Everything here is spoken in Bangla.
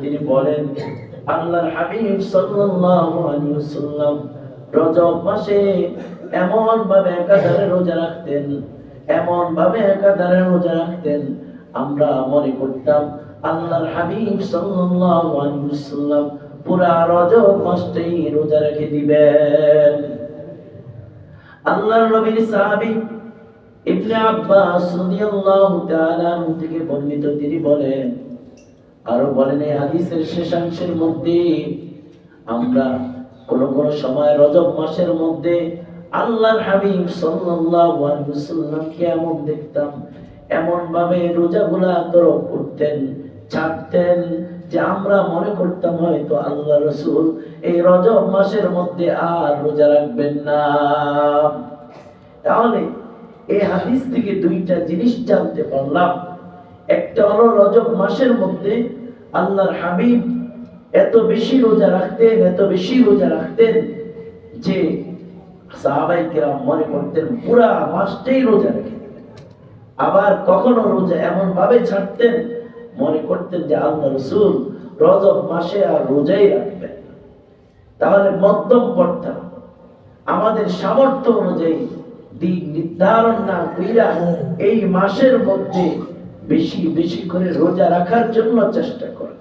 তিনি বলেন আল্লাহর হাবিব সাল্লাল্লাহু আলাইহি ওয়াসাল্লাম রজব মাসে এমন ভাবে একাধারে রোজা রাখতেন, এমন ভাবে একাধারে রোজা রাখতেন, আমরা মনে করতাম আল্লাহর হাবিব সাল্লাল্লাহু আলাইহি ওয়াসাল্লাম পুরা রজব মাসটাই রোজা রেখে দিবেন। আল্লাহর নবীর সাহাবী ইবনে আব্বাস রাদিয়াল্লাহু তাআলা থেকে বর্ণিত, তিনি বলেন, আরো বলেন এই হাদিসের শেষাংশের মধ্যে আমরা কোন কোন সময় রজব মাসের মধ্যে আল্লাহর হাবিব সাল্লাল্লাহু আলাইহি ওয়াসাল্লামকে এমন দেখতাম, এমন ভাবে রোজাগুলা তরক করতেন, ছাড়তেন, যে আমরা মনে করতাম হয়তো আল্লাহ রাসূল এই রজব মাসের মধ্যে আর রোজা রাখবেন না। তাহলে এই হাদিস থেকে দুইটা জিনিস জানতে পারলাম। একটা হলো রজব মাসের মধ্যে আল্লাহর হাবিব এত বেশি রোজা রাখতেন, এত বেশি রোজা রাখতেন যে সাহাবায়ে কেরাম মনে করতেন পুরা মাসটাই রোজা রেখে দিবেন। আবার কখনো রোজা এমন ভাবে ছাড়তেন, মনে করতেন যে আল্লাহ রাসূল রজব মাসে আর রোজাই রাখবেন। তাহলে মধ্যম পন্থা, আমাদের সামর্থ্য অনুযায়ী দিন নির্ধারণ না কইরা এই মাসের মধ্যে বেশি বেশি করে রোজা রাখার জন্য চেষ্টা করা।